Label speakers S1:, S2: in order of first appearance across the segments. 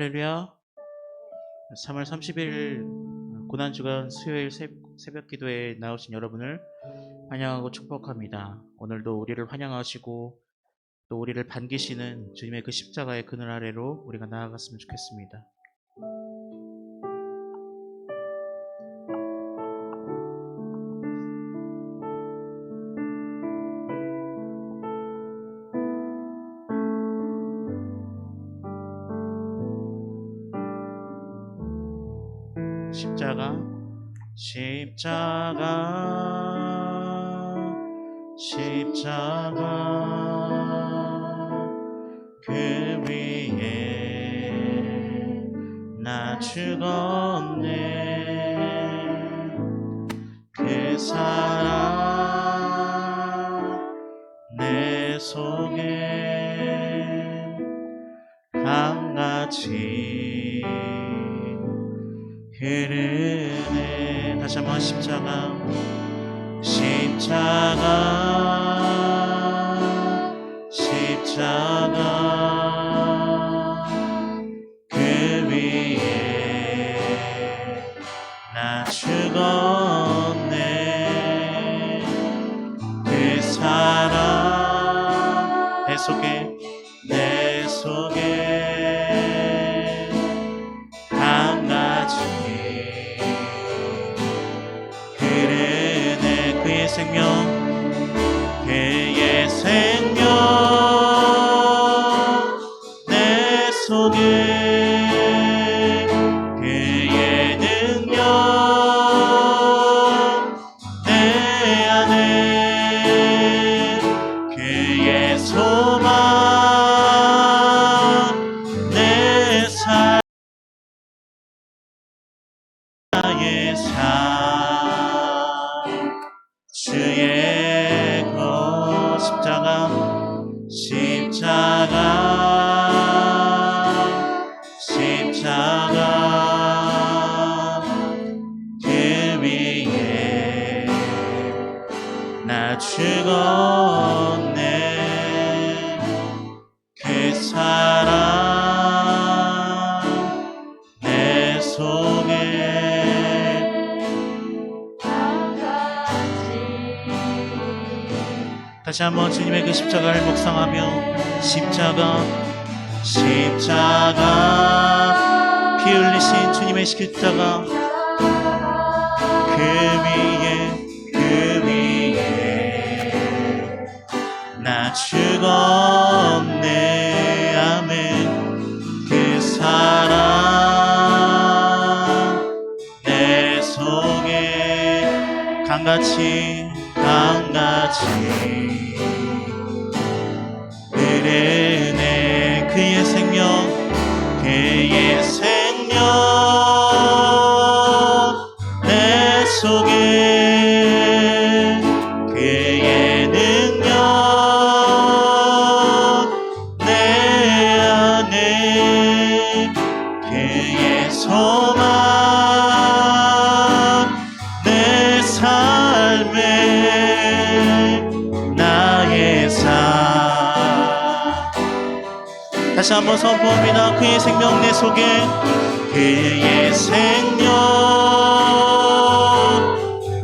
S1: 할렐루야. 3월 30일 고난주간 수요일 새벽 기도에 나오신 여러분을 환영하고 축복합니다. 오늘도 우리를 환영하시고 또 우리를 반기시는 주님의 그 십자가의 그늘 아래로 우리가 나아갔으면 좋겠습니다. 십자가 그 위에 나 죽었네. 그 사랑 내 속에 강같이 흐르네. 다시 한번 십자가 그 위에 나 죽었네. 그 사랑 내 속에 강같이 흐르네. 그의 생명 내 속에 그의 능력 내 안에 그의 소망 내 삶의 삶 주의 것 십자가 그 위에 나 죽었네. 그 사랑 내 속에 다시 한번 주님의 그 십자가를 묵상하며 십자가 피 흘리신 주님의 십자가 그 위에 나 죽었네. 아멘. 그 사랑 내 속에 강같이 흐르네. 그의 생명 내 속에 그의 능력 내 안에 그의 소망 내 삶의 나의 삶. 다시 한번 선포합니다. 그의 생명 내 속에 그의 생명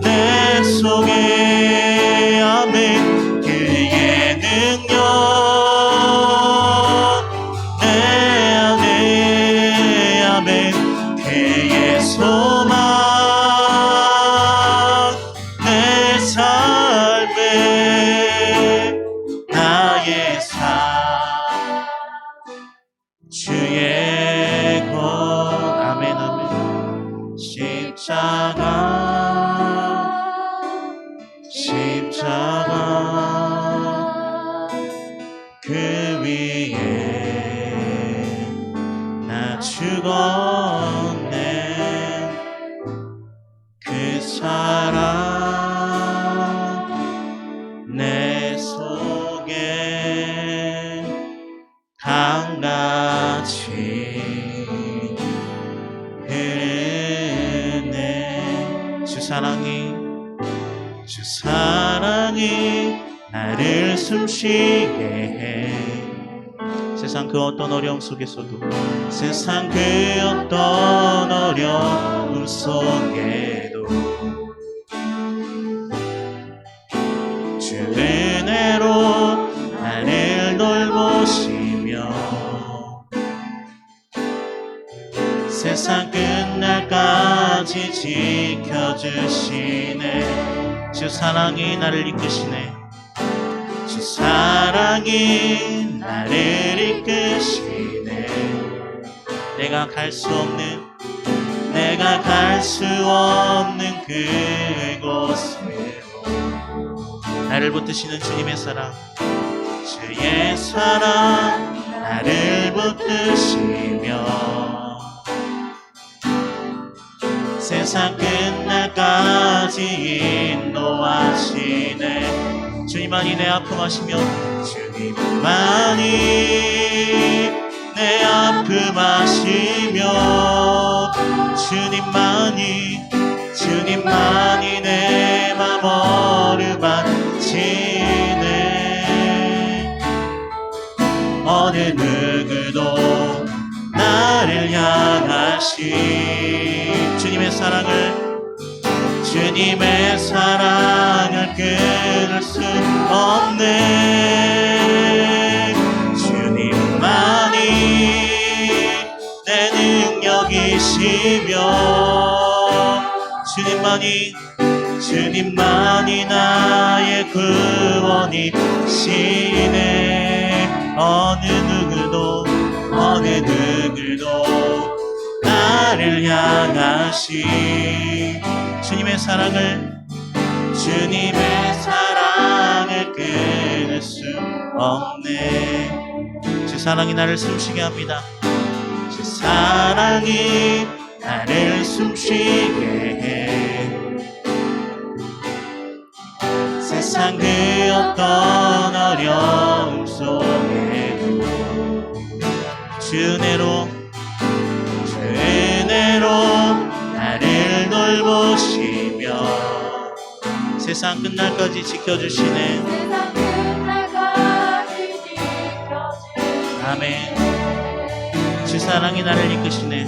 S1: 내 속에 아멘. 그의 능력 내 안에 아멘. 그의 소망 내 삶의 나의 삶 주의 것 아멘 아멘. 십자가 그 위에 나 죽었네. 그 사랑 내 속에 강같이 흐르네. 주 사랑이 나를 숨쉬게 해. 세상 그 어떤 어려움 속에서도 세상 그 어떤 어려움 속에도 주 은혜로 나를 돌보시며 세상 끝날까지 지켜주시네. 주 사랑이 나를 이끄시네. 주 사랑이 나를 이끄시네. 내가 갈 수 없는 그곳으로 나를 붙드시는 주님의 사랑, 주의 사랑 나를 붙드시며 세상 끝날까지 인도하시네. 주님만이 내 아픔 아시며 주님만이 내 아픔 아시며 주님만이 내 맘 어루만지네. 어느 누구도 나를 향하신 주님의 사랑을 끊을 수 없네. 주님만이 내 능력이시며 주님만이 나의 구원이시네. 어느 누구도 나를 향하신 주님의 사랑을 끊을 수 없네. 주 사랑이 나를 숨쉬게 합니다. 주 사랑이 나를 숨쉬게 해. 세상 그 어떤 어려움 속에도 주 은혜로 나를 돌보시며 세상 끝날까지 지켜주시네. 아멘. 주 사랑이 나를 이끄시네.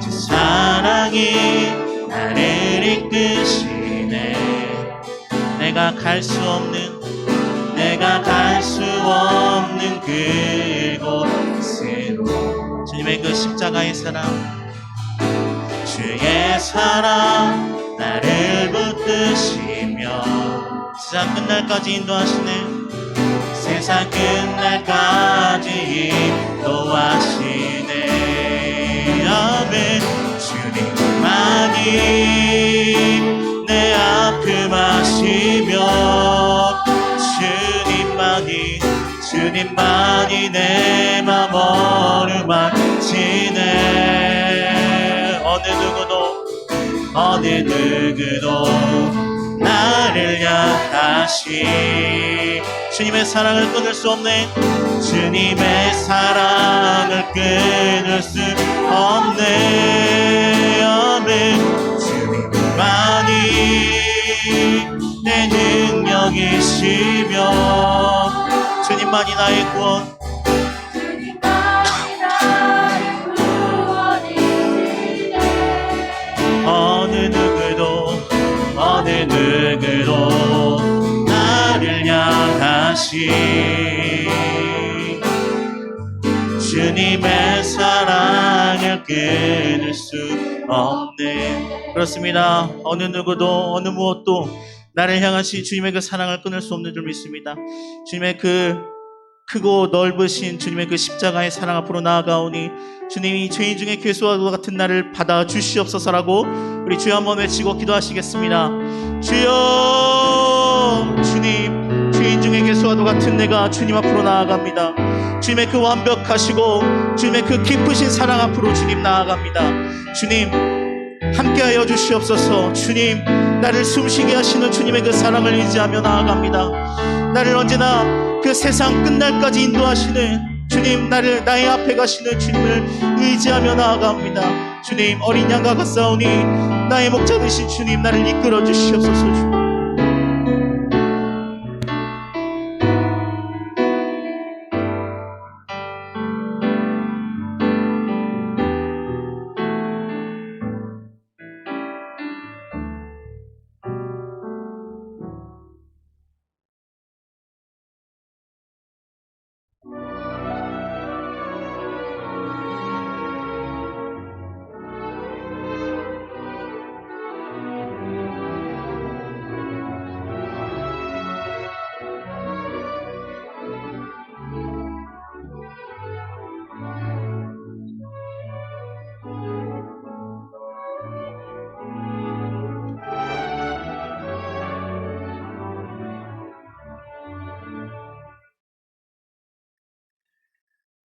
S1: 주 사랑이 나를 이끄시네. 내가 갈 수 없는 그곳으로 주님의 그 십자가의 사랑, 주의 사랑 나를 붙드시며 세상 끝날까지 인도하시네. 세상 끝날까지 인도하시네. 아멘. 주님만이 내 아픔 아시며 주님만이 내 맘 어루만지네. 어느 누구도 나를 향하신 주님의 사랑을 끊을 수 없네. 주님의 사랑을 끊을 수 없네. 아멘. 주님만이 내 능력이시며 주님만이 나의 구원, 어느 누구도 나를 향하신 주님의 사랑을 끊을 수 없네. 그렇습니다. 어느 누구도 어느 무엇도 나를 향하신 주님의 그 사랑을 끊을 수 없는 줄 믿습니다. 주님의 그 크고 넓으신 주님의 그 십자가의 사랑 앞으로 나아가오니 주님이 죄인 중에 괴수와 같은 나를 받아 주시옵소서라고 우리 주여 한번 외치고 기도하시겠습니다. 주여, 주님, 죄인 중에 괴수와도 같은 내가 주님 앞으로 나아갑니다. 주님의 그 완벽하시고 주님의 그 깊으신 사랑 앞으로 주님 나아갑니다. 주님 함께하여 주시옵소서. 주님, 나를 숨쉬게 하시는 주님의 그 사랑을 의지하며 나아갑니다. 나를 언제나 그 세상 끝날까지 인도하시는 주님, 나의 앞에 가시는 주님을 의지하며 나아갑니다. 주님, 어린 양과 같사오니 나의 목자 되신 주님, 나를 이끌어 주시옵소서. 주님,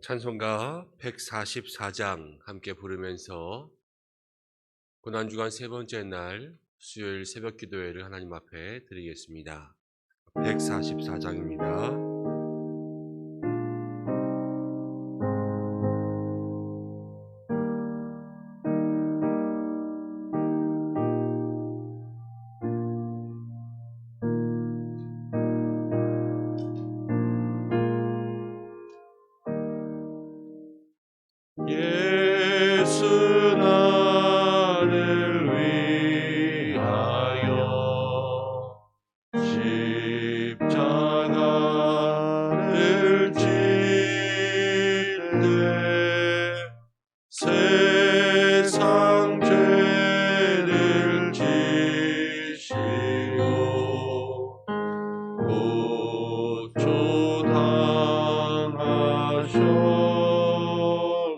S2: 찬송가 144장 함께 부르면서 고난주간 세 번째 날 수요일 새벽 기도회를 하나님 앞에 드리겠습니다. 144장입니다. 예수 나를 위하여 십자가를 지되 세상 죄를 지시고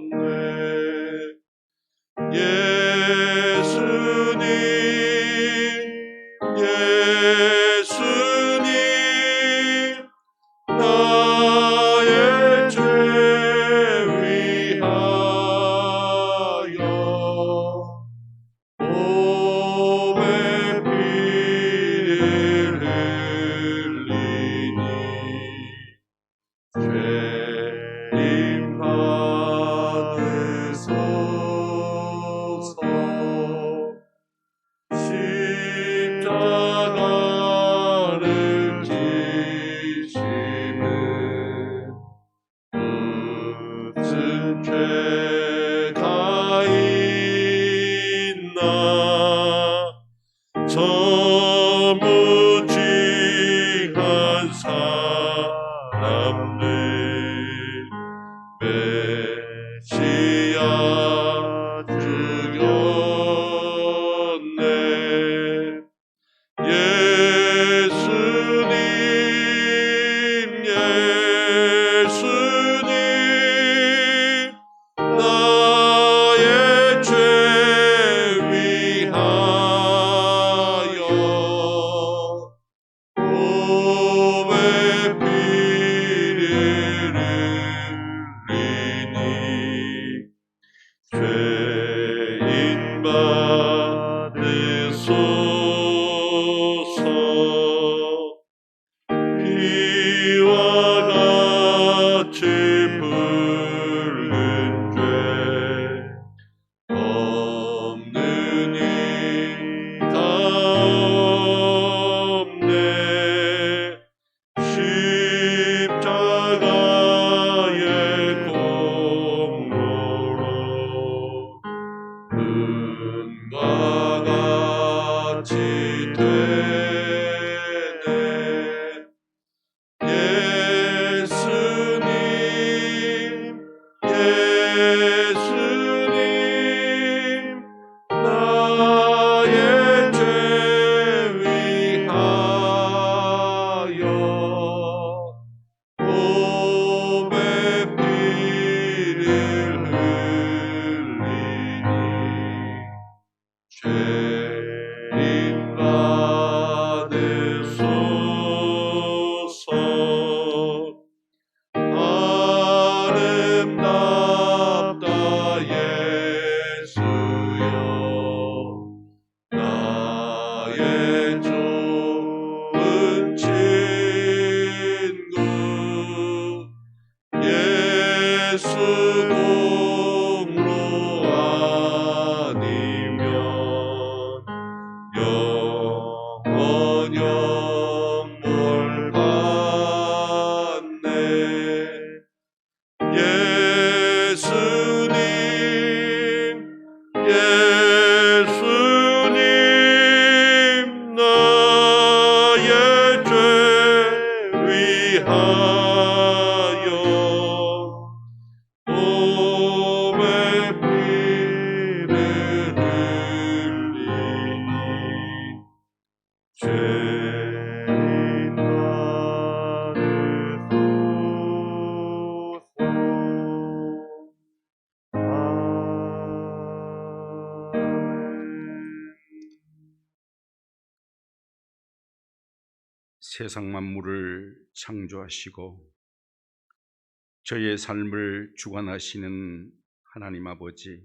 S2: 고초당하셨네. 예수님, 예수님, 나의 죄 위하여 몸에 피를 흘리니 죄인 받으소서. 십자가를 지시는 무슨 죄가 있나. 저 무지한 사람들 메시아 죽였네. 예수님, 예수님, 나의 죄 위하여 몸에 피를 흘리니 죄인 받으소서. 피와 같이 붉은 죄 없는 이가 없네. 십자가의 공로로 은과 같이 되네. 예수님, 예수님, 나의 죄 위하여 몸에 피를 흘리니 죄인 받으소서. 아름답다 예수여, 나의 좋은 친구. 예수 공로 아니면 영원 영몰 받네. 예수님, 예수님, 나의 죄 위하여 몸에 피를 흘리니 죄인
S3: 세상 만물을 창조하시고 저희의 삶을 주관하시는 하나님 아버지,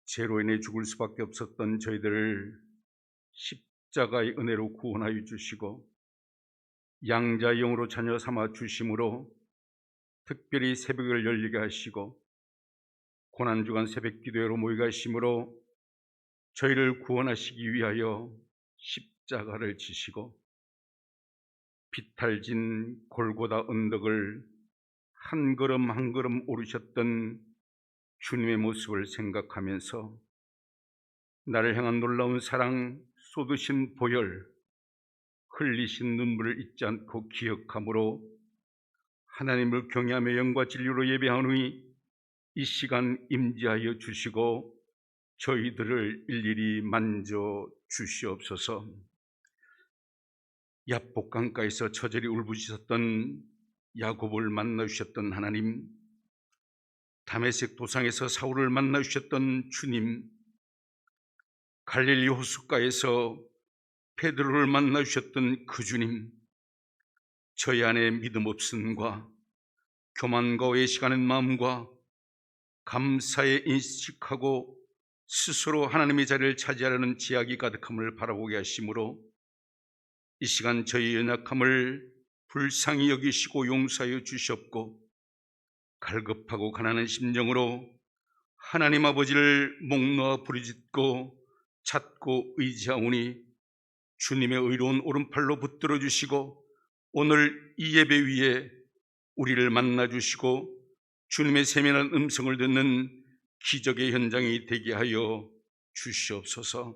S3: 죄로 인해 죽을 수밖에 없었던 저희들을 십자가의 은혜로 구원하여 주시고 양자의 영으로 자녀 삼아 주심으로 특별히 새벽을 열리게 하시고 고난주간 새벽 기도회로 모이게 하심으로 저희를 구원하시기 위하여 십자가를 지시고 비탈진 골고다 언덕을 한 걸음 한 걸음 오르셨던 주님의 모습을 생각하면서 나를 향한 놀라운 사랑, 쏟으신 보혈, 흘리신 눈물을 잊지 않고 기억함으로 하나님을 경외하며 영과 진리로 예배하노니 이 시간 임재하여 주시고 저희들을 일일이 만져 주시옵소서. 야복강가에서 처절히 울부짖었던 야곱을 만나 주셨던 하나님, 다메섹 도상에서 사울을 만나 주셨던 주님, 갈릴리 호숫가에서 베드로를 만나 주셨던 그 주님, 저희 안에 믿음 없음과 교만과 외식하는 마음과 감사에 인식하고 스스로 하나님의 자리를 차지하려는 지약이 가득함을 바라보게 하심으로 이 시간 저희 연약함을 불쌍히 여기시고 용서하여 주시옵고 갈급하고 가난한 심정으로 하나님 아버지를 목 놓아 부르짖고 찾고 의지하오니 주님의 의로운 오른팔로 붙들어 주시고 오늘 이 예배 위에 우리를 만나 주시고 주님의 세밀한 음성을 듣는 기적의 현장이 되게 하여 주시옵소서.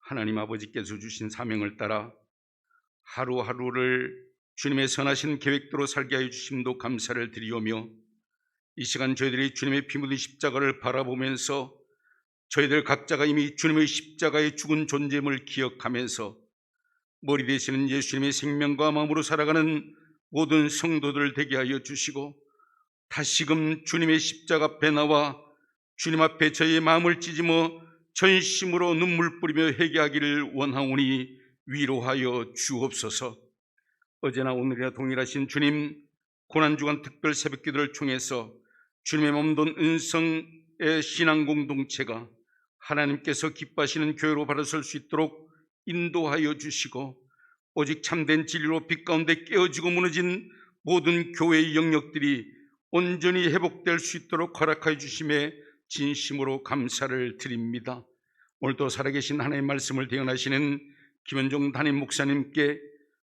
S3: 하나님 아버지께서 주신 사명을 따라 하루하루를 주님의 선하신 계획대로 살게 하여 주심도 감사를 드리오며 이 시간 저희들이 주님의 피 묻은 십자가를 바라보면서 저희들 각자가 이미 주님의 십자가에 죽은 존재임을 기억하면서 머리 되시는 예수님의 생명과 마음으로 살아가는 모든 성도들 되게 하여 주시고 다시금 주님의 십자가 앞에 나와 주님 앞에 저희의 마음을 찢으며 전심으로 눈물 뿌리며 회개하기를 원하오니 위로하여 주옵소서. 어제나 오늘이나 동일하신 주님, 고난주간 특별 새벽기도를 통해서 주님의 몸돈 은성의 신앙 공동체가 하나님께서 기뻐하시는 교회로 바라설 수 있도록 인도하여 주시고 오직 참된 진리로 빛 가운데 깨어지고 무너진 모든 교회의 영역들이 온전히 회복될 수 있도록 허락하여 주심에 진심으로 감사를 드립니다. 오늘도 살아계신 하나님의 말씀을 대언하시는 김현종 담임 목사님께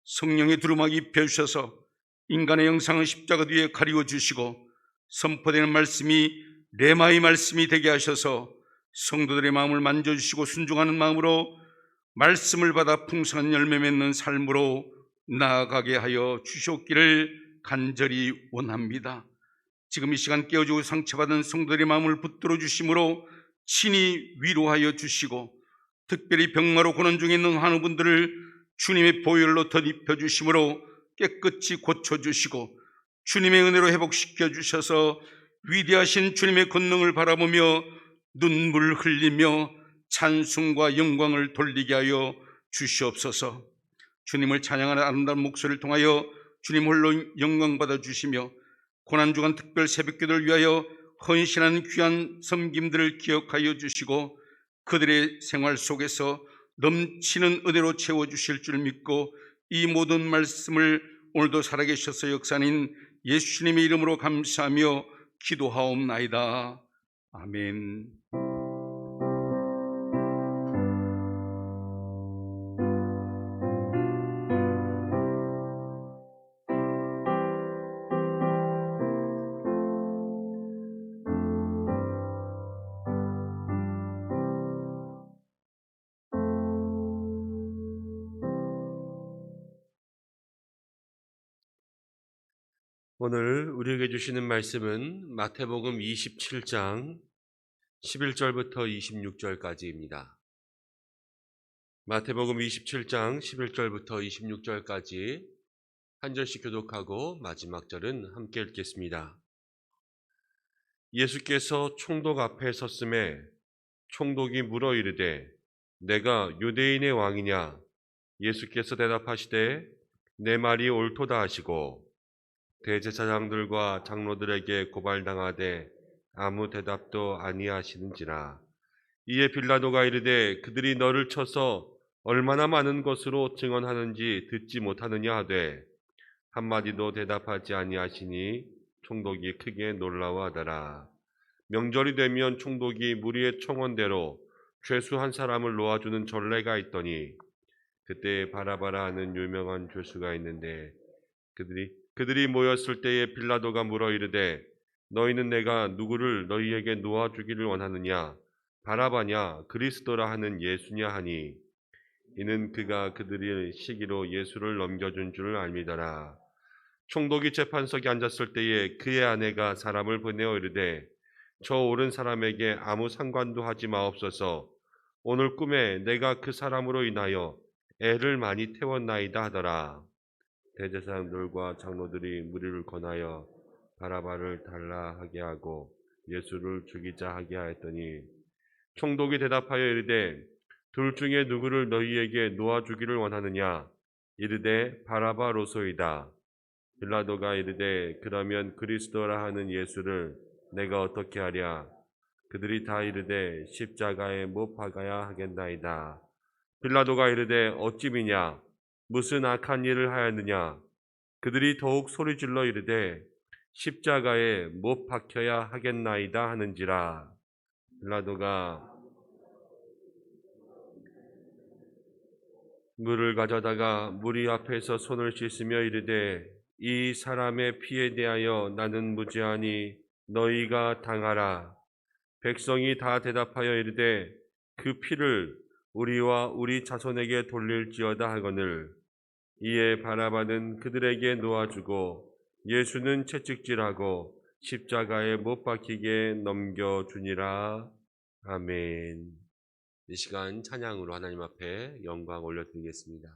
S3: 성령의 두루마기 입혀주셔서 인간의 영상을 십자가 뒤에 가리워 주시고 선포되는 말씀이 레마의 말씀이 되게 하셔서 성도들의 마음을 만져주시고 순종하는 마음으로 말씀을 받아 풍성한 열매 맺는 삶으로 나아가게 하여 주시옵기를 간절히 원합니다. 지금 이 시간 깨어지고 상처받은 성도들의 마음을 붙들어 주심으로 친히 위로하여 주시고 특별히 병마로 고난 중에 있는 환우분들을 주님의 보혈로 덧입혀 주심으로 깨끗이 고쳐주시고 주님의 은혜로 회복시켜 주셔서 위대하신 주님의 권능을 바라보며 눈물 흘리며 찬송과 영광을 돌리게 하여 주시옵소서. 주님을 찬양하는 아름다운 목소리를 통하여 주님 홀로 영광받아 주시며 고난주간 특별 새벽기도를 위하여 헌신하는 귀한 섬김들을 기억하여 주시고 그들의 생활 속에서 넘치는 은혜로 채워주실 줄 믿고 이 모든 말씀을 오늘도 살아계셔서 역사하는 예수님의 이름으로 감사하며 기도하옵나이다. 아멘.
S4: 오늘 우리에게 주시는 말씀은 마태복음 27장 11절부터 26절까지입니다. 마태복음 27장 11절부터 26절까지 한 절씩 교독하고 마지막 절은 함께 읽겠습니다. 예수께서 총독 앞에 섰음에 총독이 물어 이르되 내가 유대인의 왕이냐? 예수께서 대답하시되 내 말이 옳도다 하시고 대제사장들과 장로들에게 고발당하되 아무 대답도 아니하시는지라. 이에 빌라도가 이르되 그들이 너를 쳐서 얼마나 많은 것으로 증언하는지 듣지 못하느냐 하되 한마디도 대답하지 아니하시니 총독이 크게 놀라워하더라. 명절이 되면 총독이 무리의 청원대로 죄수 한 사람을 놓아주는 전례가 있더니 그때 바라바라 하는 유명한 죄수가 있는데 그들이 모였을 때에 빌라도가 물어 이르되 너희는 내가 누구를 너희에게 놓아주기를 원하느냐 바라바냐 그리스도라 하는 예수냐 하니 이는 그가 그들의 시기로 예수를 넘겨준 줄을 알미더라. 총독이 재판석에 앉았을 때에 그의 아내가 사람을 보내어 이르되 저 오른 사람에게 아무 상관도 하지 마옵소서. 오늘 꿈에 내가 그 사람으로 인하여 애를 많이 태웠나이다 하더라. 대제사장들과 장로들이 무리를 권하여 바라바를 달라 하게 하고 예수를 죽이자 하게 하였더니 총독이 대답하여 이르되 둘 중에 누구를 너희에게 놓아주기를 원하느냐 이르되 바라바로소이다. 빌라도가 이르되 그러면 그리스도라 하는 예수를 내가 어떻게 하랴. 그들이 다 이르되 십자가에 못 박아야 하겠나이다. 빌라도가 이르되 어찌 미냐 무슨 악한 일을 하였느냐. 그들이 더욱 소리질러 이르되 십자가에 못 박혀야 하겠나이다 하는지라. 빌라도가 물을 가져다가 무리 앞에서 손을 씻으며 이르되 이 사람의 피에 대하여 나는 무죄하니 너희가 당하라. 백성이 다 대답하여 이르되 그 피를 우리와 우리 자손에게 돌릴지어다 하거늘. 이에 바라바는 그들에게 놓아주고 예수는 채찍질하고 십자가에 못 박히게 넘겨주니라. 아멘. 이 시간 찬양으로 하나님 앞에 영광 올려드리겠습니다.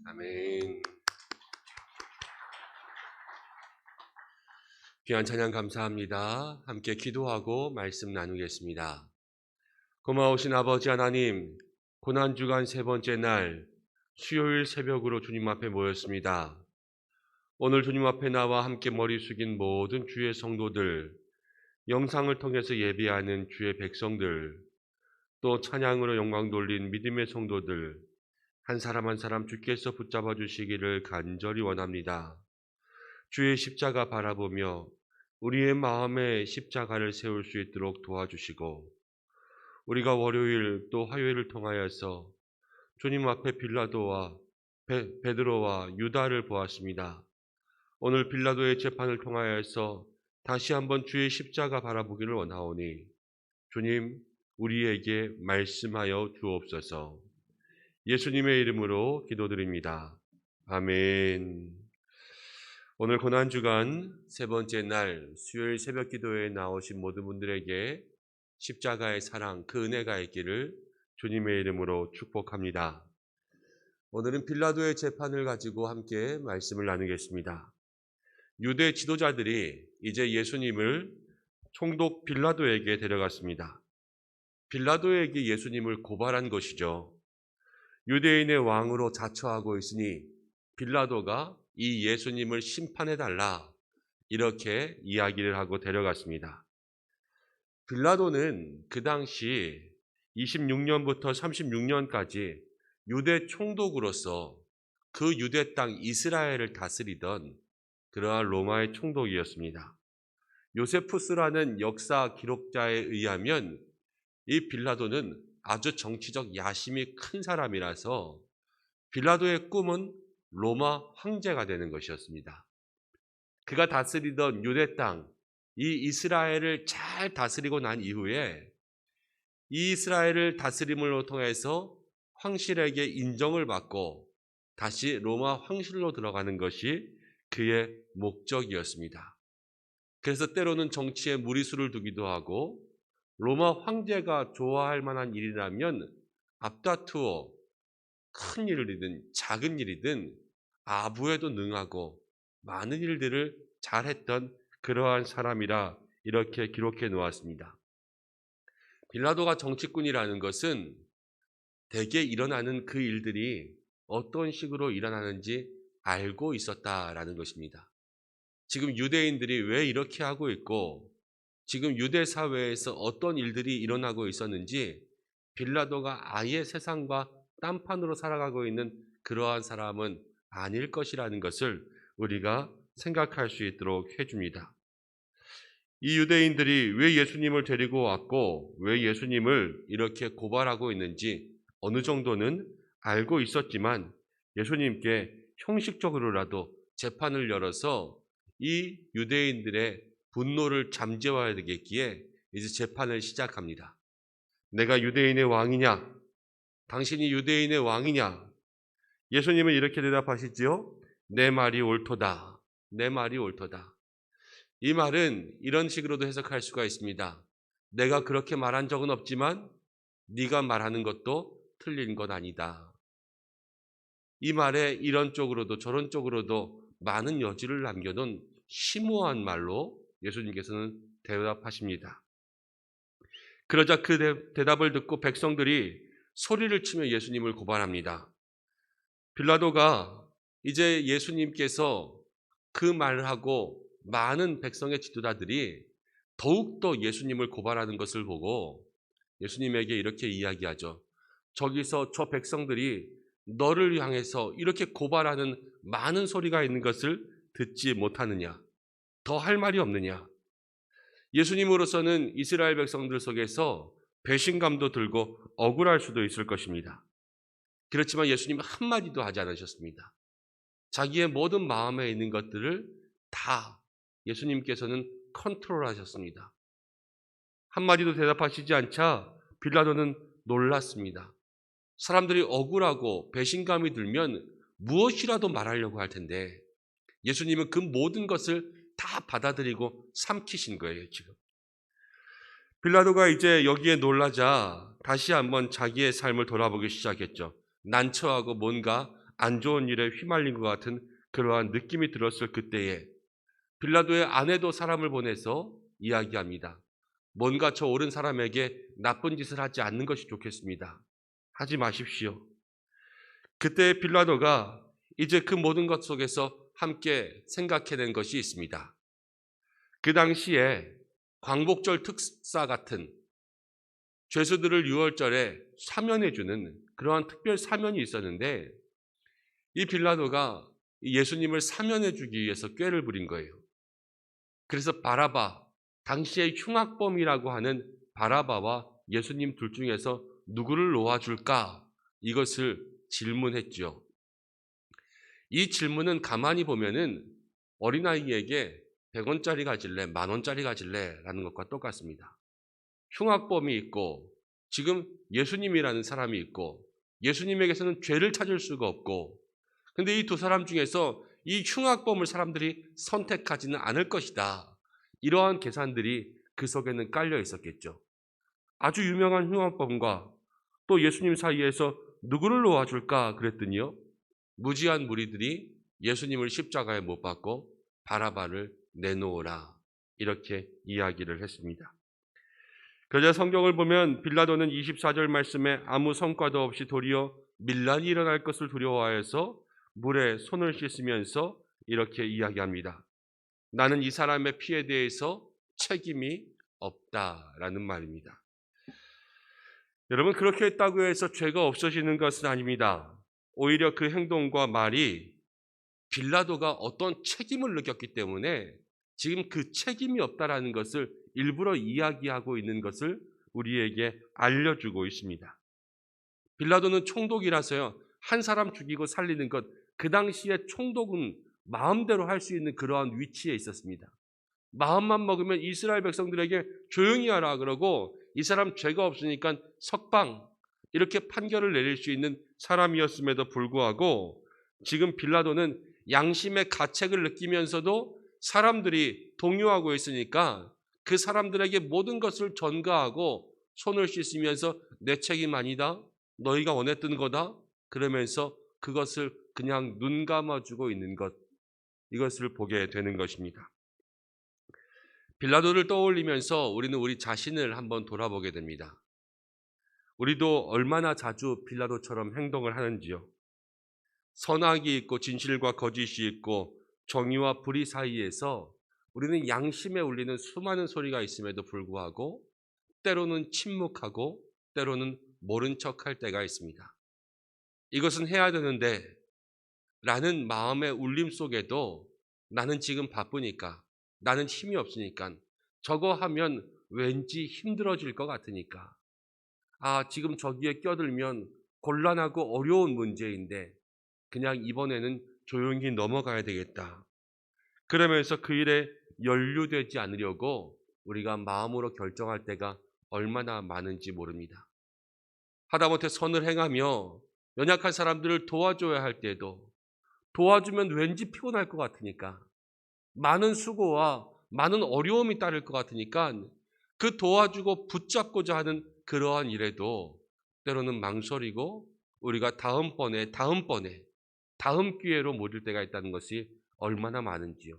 S4: 아멘. 귀한 찬양 감사합니다. 함께 기도하고 말씀 나누겠습니다. 고마우신 아버지 하나님, 고난주간 세 번째 날 수요일 새벽으로 주님 앞에 모였습니다. 오늘 주님 앞에 나와 함께 머리 숙인 모든 주의 성도들, 영상을 통해서 예배하는 주의 백성들, 또 찬양으로 영광 돌린 믿음의 성도들, 한 사람 한 사람 주께서 붙잡아 주시기를 간절히 원합니다. 주의 십자가 바라보며 우리의 마음에 십자가를 세울 수 있도록 도와주시고, 우리가 월요일 또 화요일을 통하여서 주님 앞에 빌라도와 베드로와 유다를 보았습니다. 오늘 빌라도의 재판을 통하여서 다시 한번 주의 십자가 바라보기를 원하오니 주님 우리에게 말씀하여 주옵소서. 예수님의 이름으로 기도드립니다. 아멘. 오늘 고난주간 세 번째 날 수요일 새벽 기도에 나오신 모든 분들에게 십자가의 사랑, 그 은혜가 있기를 주님의 이름으로 축복합니다. 오늘은 빌라도의 재판을 가지고 함께 말씀을 나누겠습니다. 유대 지도자들이 이제 예수님을 총독 빌라도에게 데려갔습니다. 빌라도에게 예수님을 고발한 것이죠. 유대인의 왕으로 자처하고 있으니 빌라도가 이 예수님을 심판해달라, 이렇게 이야기를 하고 데려갔습니다. 빌라도는 그 당시 26년부터 36년까지 유대 총독으로서 그 유대 땅 이스라엘을 다스리던 그러한 로마의 총독이었습니다. 요세푸스라는 역사 기록자에 의하면 이 빌라도는 아주 정치적 야심이 큰 사람이라서 빌라도의 꿈은 로마 황제가 되는 것이었습니다. 그가 다스리던 유대 땅, 이 이스라엘을 잘 다스리고 난 이후에 이 이스라엘을 다스림으로 통해서 황실에게 인정을 받고 다시 로마 황실로 들어가는 것이 그의 목적이었습니다. 그래서 때로는 정치에 무리수를 두기도 하고 로마 황제가 좋아할 만한 일이라면 앞다투어 큰 일이든 작은 일이든 아부에도 능하고 많은 일들을 잘했던 그러한 사람이라 이렇게 기록해 놓았습니다. 빌라도가 정치꾼이라는 것은 대개 일어나는 그 일들이 어떤 식으로 일어나는지 알고 있었다라는 것입니다. 지금 유대인들이 왜 이렇게 하고 있고 지금 유대 사회에서 어떤 일들이 일어나고 있었는지 빌라도가 아예 세상과 딴판으로 살아가고 있는 그러한 사람은 아닐 것이라는 것을 우리가 생각할 수 있도록 해줍니다. 이 유대인들이 왜 예수님을 데리고 왔고 왜 예수님을 이렇게 고발하고 있는지 어느 정도는 알고 있었지만 예수님께 형식적으로라도 재판을 열어서 이 유대인들의 분노를 잠재워야 되겠기에 이제 재판을 시작합니다. 내가 유대인의 왕이냐? 당신이 유대인의 왕이냐? 예수님은 이렇게 대답하시지요. 내 말이 옳도다. 내 말이 옳도다. 이 말은 이런 식으로도 해석할 수가 있습니다. 내가 그렇게 말한 적은 없지만 네가 말하는 것도 틀린 것 아니다. 이 말에 이런 쪽으로도 저런 쪽으로도 많은 여지를 남겨놓은 심오한 말로 예수님께서는 대답하십니다. 그러자 그 대답을 듣고 백성들이 소리를 치며 예수님을 고발합니다. 빌라도가 이제 예수님께서 그 말을 하고 많은 백성의 지도자들이 더욱더 예수님을 고발하는 것을 보고 예수님에게 이렇게 이야기하죠. 저기서 저 백성들이 너를 향해서 이렇게 고발하는 많은 소리가 있는 것을 듣지 못하느냐? 더 할 말이 없느냐? 예수님으로서는 이스라엘 백성들 속에서 배신감도 들고 억울할 수도 있을 것입니다. 그렇지만 예수님은 한마디도 하지 않으셨습니다. 자기의 모든 마음에 있는 것들을 다 예수님께서는 컨트롤하셨습니다. 한마디도 대답하시지 않자 빌라도는 놀랐습니다. 사람들이 억울하고 배신감이 들면 무엇이라도 말하려고 할 텐데 예수님은 그 모든 것을 다 받아들이고 삼키신 거예요, 지금. 빌라도가 이제 여기에 놀라자 다시 한번 자기의 삶을 돌아보기 시작했죠. 난처하고 뭔가 안 좋은 일에 휘말린 것 같은 그러한 느낌이 들었을 그때에 빌라도의 아내도 사람을 보내서 이야기합니다. 뭔가 저 옳은 사람에게 나쁜 짓을 하지 않는 것이 좋겠습니다. 하지 마십시오. 그때 빌라도가 이제 그 모든 것 속에서 함께 생각해낸 것이 있습니다. 그 당시에 광복절 특사 같은 죄수들을 유월절에 사면해주는 그러한 특별 사면이 있었는데 이 빌라도가 예수님을 사면해주기 위해서 꾀를 부린 거예요. 그래서 바라바, 당시의 흉악범이라고 하는 바라바와 예수님 둘 중에서 누구를 놓아줄까? 이것을 질문했죠. 이 질문은 가만히 보면은 어린아이에게 100원짜리 가질래, 10,000원짜리 가질래? 라는 것과 똑같습니다. 흉악범이 있고 지금 예수님이라는 사람이 있고 예수님에게서는 죄를 찾을 수가 없고 근데 이 두 사람 중에서 이 흉악범을 사람들이 선택하지는 않을 것이다. 이러한 계산들이 그 속에는 깔려 있었겠죠. 아주 유명한 흉악범과 또 예수님 사이에서 누구를 놓아줄까 그랬더니요. 무지한 무리들이 예수님을 십자가에 못 박고 바라바를 내놓으라 이렇게 이야기를 했습니다. 그러자 성경을 보면 빌라도는 24절 말씀에 아무 성과도 없이 도리어 밀란이 일어날 것을 두려워하여서 물에 손을 씻으면서 이렇게 이야기합니다. 나는 이 사람의 피에 대해서 책임이 없다라는 말입니다. 여러분 그렇게 했다고 해서 죄가 없어지는 것은 아닙니다. 오히려 그 행동과 말이 빌라도가 어떤 책임을 느꼈기 때문에 지금 그 책임이 없다라는 것을 일부러 이야기하고 있는 것을 우리에게 알려주고 있습니다. 빌라도는 총독이라서요. 한 사람 죽이고 살리는 것, 그 당시에 총독은 마음대로 할 수 있는 그러한 위치에 있었습니다. 마음만 먹으면 이스라엘 백성들에게 조용히 하라 그러고 이 사람 죄가 없으니까 석방 이렇게 판결을 내릴 수 있는 사람이었음에도 불구하고 지금 빌라도는 양심의 가책을 느끼면서도 사람들이 동요하고 있으니까 그 사람들에게 모든 것을 전가하고 손을 씻으면서 내 책임 아니다. 너희가 원했던 거다. 그러면서 그것을 그냥 눈 감아주고 있는 것. 이것을 보게 되는 것입니다. 빌라도를 떠올리면서 우리는 우리 자신을 한번 돌아보게 됩니다. 우리도 얼마나 자주 빌라도처럼 행동을 하는지요. 선악이 있고 진실과 거짓이 있고 정의와 불의 사이에서 우리는 양심에 울리는 수많은 소리가 있음에도 불구하고 때로는 침묵하고 때로는 모른 척할 때가 있습니다. 이것은 해야 되는데 라는 마음의 울림 속에도 나는 지금 바쁘니까 나는 힘이 없으니까 저거 하면 왠지 힘들어질 것 같으니까 지금 저기에 껴들면 곤란하고 어려운 문제인데 그냥 이번에는 조용히 넘어가야 되겠다. 그러면서 그 일에 연루되지 않으려고 우리가 마음으로 결정할 때가 얼마나 많은지 모릅니다. 하다못해 선을 행하며 연약한 사람들을 도와줘야 할 때도 도와주면 왠지 피곤할 것 같으니까 많은 수고와 많은 어려움이 따를 것 같으니까 그 도와주고 붙잡고자 하는 그러한 일에도 때로는 망설이고 우리가 다음번에 다음 기회로 모일 때가 있다는 것이 얼마나 많은지요.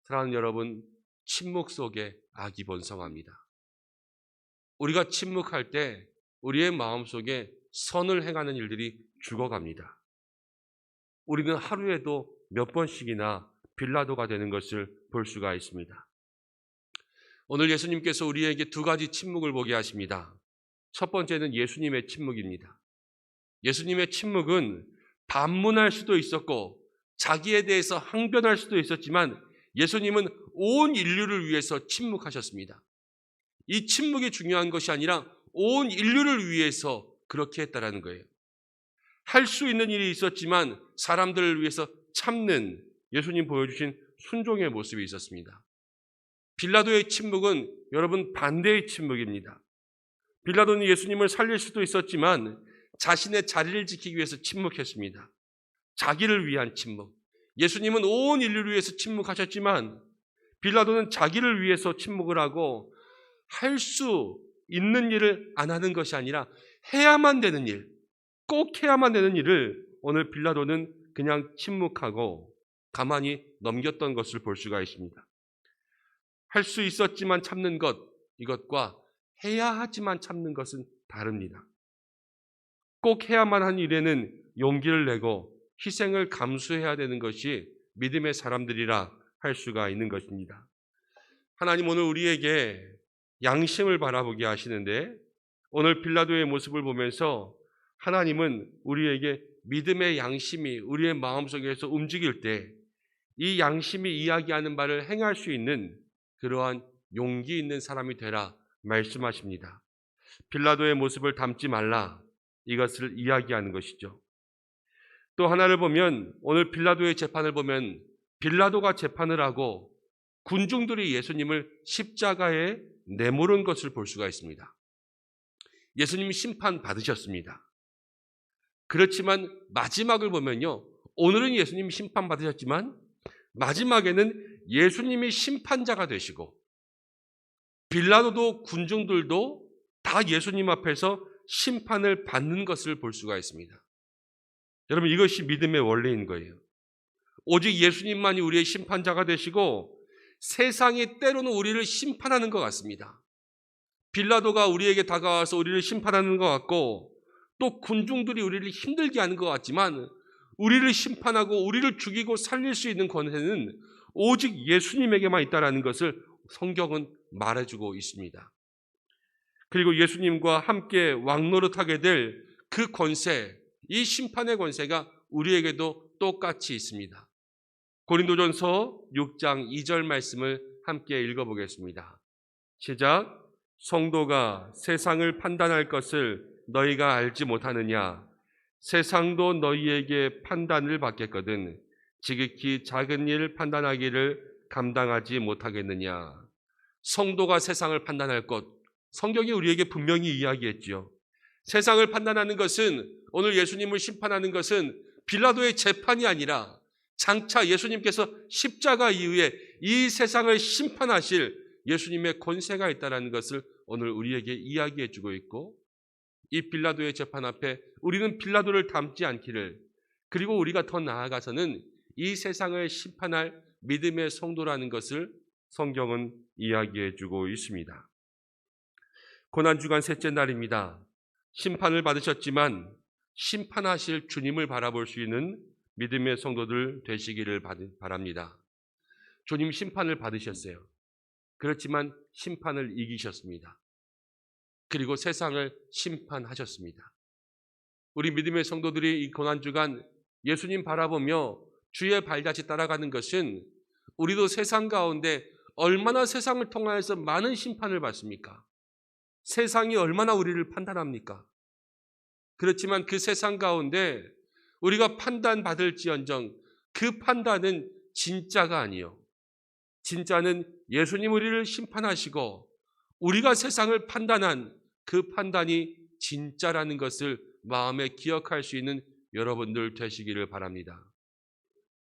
S4: 사랑하는 여러분, 침묵 속에 악이 번성합니다. 우리가 침묵할 때 우리의 마음속에 선을 행하는 일들이 죽어갑니다. 우리는 하루에도 몇 번씩이나 빌라도가 되는 것을 볼 수가 있습니다. 오늘 예수님께서 우리에게 두 가지 침묵을 보게 하십니다. 첫 번째는 예수님의 침묵입니다. 예수님의 침묵은 반문할 수도 있었고 자기에 대해서 항변할 수도 있었지만 예수님은 온 인류를 위해서 침묵하셨습니다. 이 침묵이 중요한 것이 아니라 온 인류를 위해서 그렇게 했다라는 거예요. 할 수 있는 일이 있었지만 사람들을 위해서 참는 예수님 보여주신 순종의 모습이 있었습니다. 빌라도의 침묵은 여러분 반대의 침묵입니다. 빌라도는 예수님을 살릴 수도 있었지만 자신의 자리를 지키기 위해서 침묵했습니다. 자기를 위한 침묵. 예수님은 온 인류를 위해서 침묵하셨지만 빌라도는 자기를 위해서 침묵을 하고 할 수 있는 일을 안 하는 것이 아니라 해야만 되는 일, 꼭 해야만 되는 일을 오늘 빌라도는 그냥 침묵하고 가만히 넘겼던 것을 볼 수가 있습니다. 할 수 있었지만 참는 것, 이것과 해야 하지만 참는 것은 다릅니다. 꼭 해야만 한 일에는 용기를 내고 희생을 감수해야 되는 것이 믿음의 사람들이라 할 수가 있는 것입니다. 하나님 오늘 우리에게 양심을 바라보게 하시는데 오늘 빌라도의 모습을 보면서 하나님은 우리에게 믿음의 양심이 우리의 마음속에서 움직일 때 이 양심이 이야기하는 바를 행할 수 있는 그러한 용기 있는 사람이 되라 말씀하십니다. 빌라도의 모습을 닮지 말라, 이것을 이야기하는 것이죠. 또 하나를 보면 오늘 빌라도의 재판을 보면 빌라도가 재판을 하고 군중들이 예수님을 십자가에 내모른 것을 볼 수가 있습니다. 예수님이 심판 받으셨습니다. 그렇지만 마지막을 보면요, 오늘은 예수님이 심판 받으셨지만 마지막에는 예수님이 심판자가 되시고 빌라도도 군중들도 다 예수님 앞에서 심판을 받는 것을 볼 수가 있습니다. 여러분, 이것이 믿음의 원리인 거예요. 오직 예수님만이 우리의 심판자가 되시고 세상이 때로는 우리를 심판하는 것 같습니다. 빌라도가 우리에게 다가와서 우리를 심판하는 것 같고 또 군중들이 우리를 힘들게 하는 것 같지만 우리를 심판하고 우리를 죽이고 살릴 수 있는 권세는 오직 예수님에게만 있다는 것을 성경은 말해주고 있습니다. 그리고 예수님과 함께 왕노릇하게 될 그 권세, 이 심판의 권세가 우리에게도 똑같이 있습니다. 고린도전서 6장 2절 말씀을 함께 읽어보겠습니다. 시작. 성도가 세상을 판단할 것을 너희가 알지 못하느냐? 세상도 너희에게 판단을 받겠거든 지극히 작은 일 판단하기를 감당하지 못하겠느냐? 성도가 세상을 판단할 것, 성경이 우리에게 분명히 이야기했죠. 세상을 판단하는 것은, 오늘 예수님을 심판하는 것은 빌라도의 재판이 아니라 장차 예수님께서 십자가 이후에 이 세상을 심판하실 예수님의 권세가 있다는 것을 오늘 우리에게 이야기해 주고 있고, 이 빌라도의 재판 앞에 우리는 빌라도를 닮지 않기를, 그리고 우리가 더 나아가서는 이 세상을 심판할 믿음의 성도라는 것을 성경은 이야기해 주고 있습니다. 고난주간 셋째 날입니다. 심판을 받으셨지만 심판하실 주님을 바라볼 수 있는 믿음의 성도들 되시기를 바랍니다. 주님 심판을 받으셨어요. 그렇지만 심판을 이기셨습니다. 그리고 세상을 심판하셨습니다. 우리 믿음의 성도들이 이 고난주간 예수님 바라보며 주의 발자취 따라가는 것은 우리도 세상 가운데 얼마나 세상을 통하여서 많은 심판을 받습니까? 세상이 얼마나 우리를 판단합니까? 그렇지만 그 세상 가운데 우리가 판단받을지언정 그 판단은 진짜가 아니요, 진짜는 예수님 우리를 심판하시고 우리가 세상을 판단한 그 판단이 진짜라는 것을 마음에 기억할 수 있는 여러분들 되시기를 바랍니다.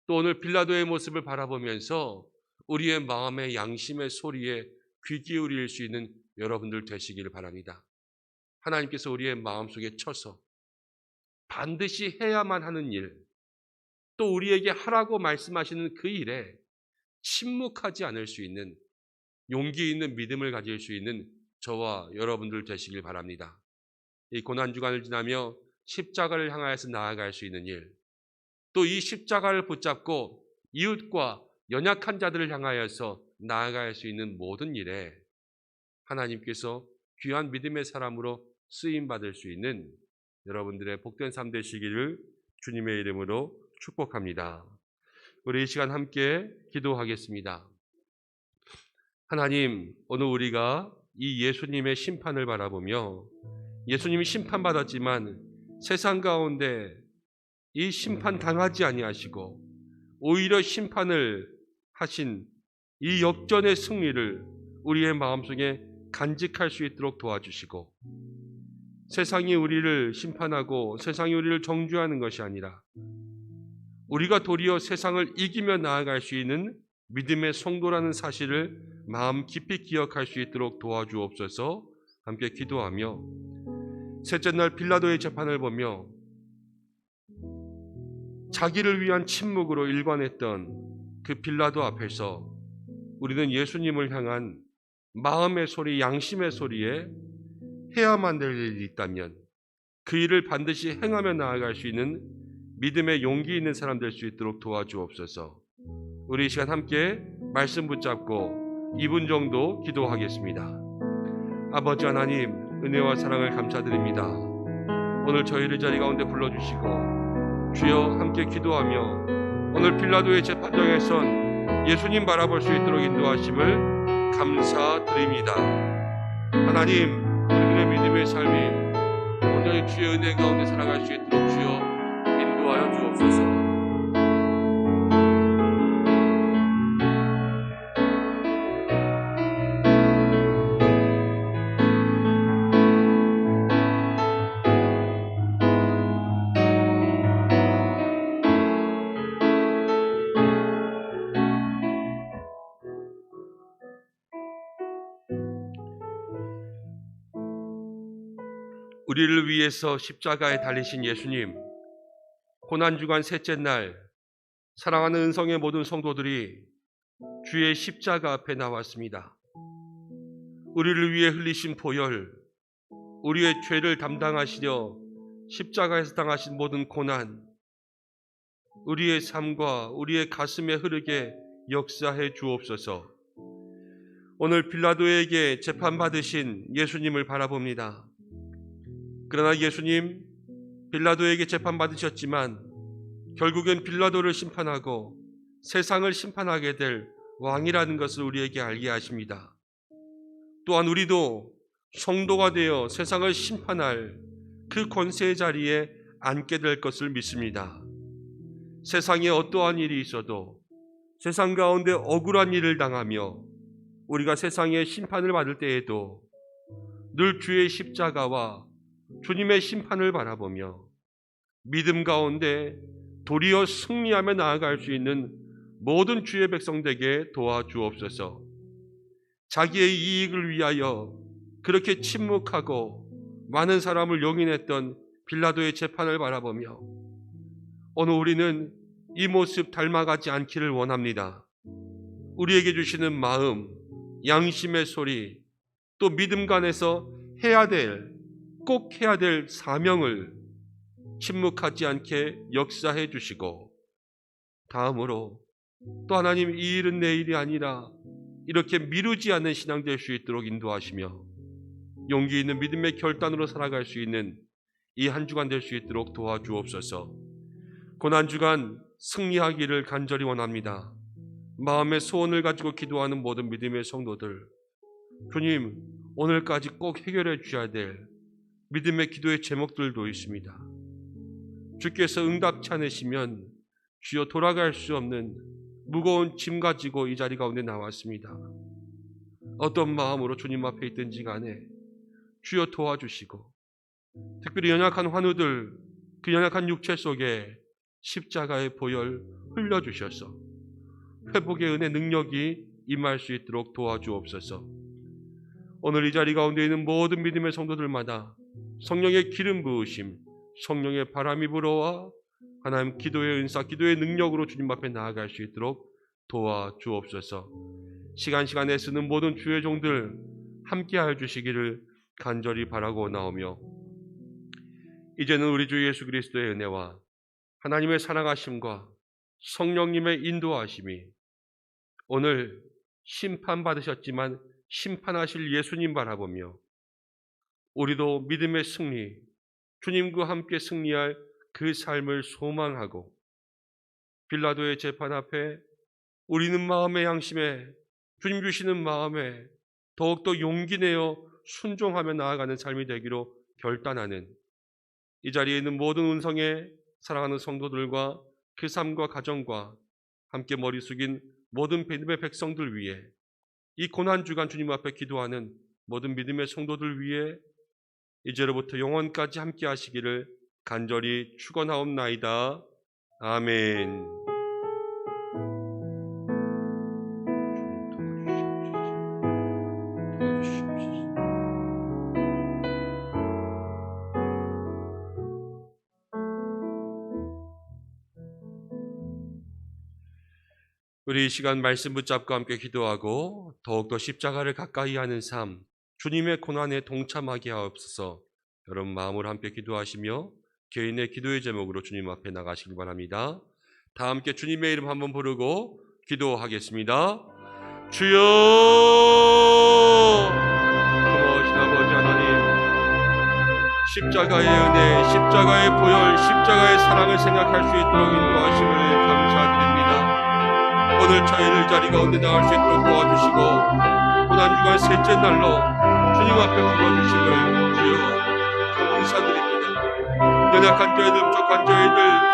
S4: 또 오늘 빌라도의 모습을 바라보면서 우리의 마음의 양심의 소리에 귀 기울일 수 있는 여러분들 되시기를 바랍니다. 하나님께서 우리의 마음속에 쳐서 반드시 해야만 하는 일, 또 우리에게 하라고 말씀하시는 그 일에 침묵하지 않을 수 있는 용기 있는 믿음을 가질 수 있는 저와 여러분들 되시길 바랍니다. 이 고난주간을 지나며 십자가를 향하여서 나아갈 수 있는 일, 또 이 십자가를 붙잡고 이웃과 연약한 자들을 향하여서 나아갈 수 있는 모든 일에 하나님께서 귀한 믿음의 사람으로 쓰임받을 수 있는 여러분들의 복된 삶 되시기를 주님의 이름으로 축복합니다. 우리 이 시간 함께 기도하겠습니다. 하나님, 오늘 우리가 이 예수님의 심판을 바라보며 예수님이 심판받았지만 세상 가운데 이 심판 당하지 아니하시고 오히려 심판을 하신 이 역전의 승리를 우리의 마음속에 간직할 수 있도록 도와주시고, 세상이 우리를 심판하고 세상이 우리를 정죄하는 것이 아니라 우리가 도리어 세상을 이기며 나아갈 수 있는 믿음의 성도라는 사실을 마음 깊이 기억할 수 있도록 도와주옵소서. 함께 기도하며 셋째 날 빌라도의 재판을 보며 자기를 위한 침묵으로 일관했던 그 빌라도 앞에서 우리는 예수님을 향한 마음의 소리, 양심의 소리에 해야만 될 일이 있다면 그 일을 반드시 행하며 나아갈 수 있는 믿음의 용기 있는 사람 될 수 있도록 도와주옵소서. 우리 이 시간 함께 말씀 붙잡고 2분 정도 기도하겠습니다. 아버지 하나님, 은혜와 사랑을 감사드립니다. 오늘 저희를 자리 가운데 불러주시고 주여 함께 기도하며 오늘 빌라도의 재판장에선 예수님 바라볼 수 있도록 인도하심을 감사드립니다. 하나님, 우리들의 믿음의 삶이 오늘 주의 은혜 가운데 살아갈 수 있도록 주여 인도하여 주옵소서. 우리를 위해서 십자가에 달리신 예수님, 고난주간 셋째 날 사랑하는 은성의 모든 성도들이 주의 십자가 앞에 나왔습니다. 우리를 위해 흘리신 보혈, 우리의 죄를 담당하시려 십자가에서 당하신 모든 고난, 우리의 삶과 우리의 가슴에 흐르게 역사해 주옵소서. 오늘 빌라도에게 재판받으신 예수님을 바라봅니다. 그러나 예수님, 빌라도에게 재판받으셨지만 결국엔 빌라도를 심판하고 세상을 심판하게 될 왕이라는 것을 우리에게 알게 하십니다. 또한 우리도 성도가 되어 세상을 심판할 그 권세의 자리에 앉게 될 것을 믿습니다. 세상에 어떠한 일이 있어도 세상 가운데 억울한 일을 당하며 우리가 세상의 심판을 받을 때에도 늘 주의 십자가와 주님의 심판을 바라보며 믿음 가운데 도리어 승리하며 나아갈 수 있는 모든 주의 백성되게 도와주옵소서. 자기의 이익을 위하여 그렇게 침묵하고 많은 사람을 용인했던 빌라도의 재판을 바라보며 오늘 우리는 이 모습 닮아가지 않기를 원합니다. 우리에게 주시는 마음, 양심의 소리, 또 믿음 간에서 꼭 해야 될 사명을 침묵하지 않게 역사해 주시고, 다음으로 또 하나님, 이 일은 내 일이 아니라 이렇게 미루지 않는 신앙 될 수 있도록 인도하시며 용기 있는 믿음의 결단으로 살아갈 수 있는 이 한 주간 될 수 있도록 도와주옵소서. 고난주간 승리하기를 간절히 원합니다. 마음의 소원을 가지고 기도하는 모든 믿음의 성도들, 주님, 오늘까지 꼭 해결해 주셔야 될 믿음의 기도의 제목들도 있습니다. 주께서 응답치 않으시면 주여 돌아갈 수 없는 무거운 짐 가지고 이 자리 가운데 나왔습니다. 어떤 마음으로 주님 앞에 있든지 간에 주여 도와주시고, 특별히 연약한 환우들, 그 연약한 육체 속에 십자가의 보혈 흘려주셔서 회복의 은혜 능력이 임할 수 있도록 도와주옵소서. 오늘 이 자리 가운데 있는 모든 믿음의 성도들마다 성령의 기름 부으심, 성령의 바람이 불어와 하나님 기도의 은사, 기도의 능력으로 주님 앞에 나아갈 수 있도록 도와주옵소서. 시간에 쓰는 모든 주의 종들 함께하여 주시기를 간절히 바라고 나오며, 이제는 우리 주 예수 그리스도의 은혜와 하나님의 사랑하심과 성령님의 인도하심이 오늘 심판받으셨지만 심판하실 예수님 바라보며 우리도 믿음의 승리, 주님과 함께 승리할 그 삶을 소망하고 빌라도의 재판 앞에 우리는 마음의 양심에 주님 주시는 마음에 더욱더 용기 내어 순종하며 나아가는 삶이 되기로 결단하는 이 자리에 있는 모든 은성의 사랑하는 성도들과 그 삶과 가정과 함께 머리 숙인 모든 믿음의 백성들 위해, 이 고난주간 주님 앞에 기도하는 모든 믿음의 성도들 위해 이제로부터 영원까지 함께 하시기를 간절히 축원하옵나이다. 아멘. 우리 이 시간 말씀 붙잡고 함께 기도하고 더욱더 십자가를 가까이 하는 삶, 주님의 고난에 동참하게 하옵소서. 여러분 마음으로 함께 기도하시며 개인의 기도의 제목으로 주님 앞에 나가시길 바랍니다. 다 함께 주님의 이름 한번 부르고 기도하겠습니다. 주여! 고마우신 아버지 하나님, 십자가의 은혜, 십자가의 보혈, 십자가의 사랑을 생각할 수 있도록 인도하심을 감사드립니다. 오늘 저희를 자리 가운데 나갈 수 있도록 도와주시고 고난주간 셋째 날로 주님 앞에 불러주심을 주여 감사드립니다. 연약한 저희들, 부족한 저희들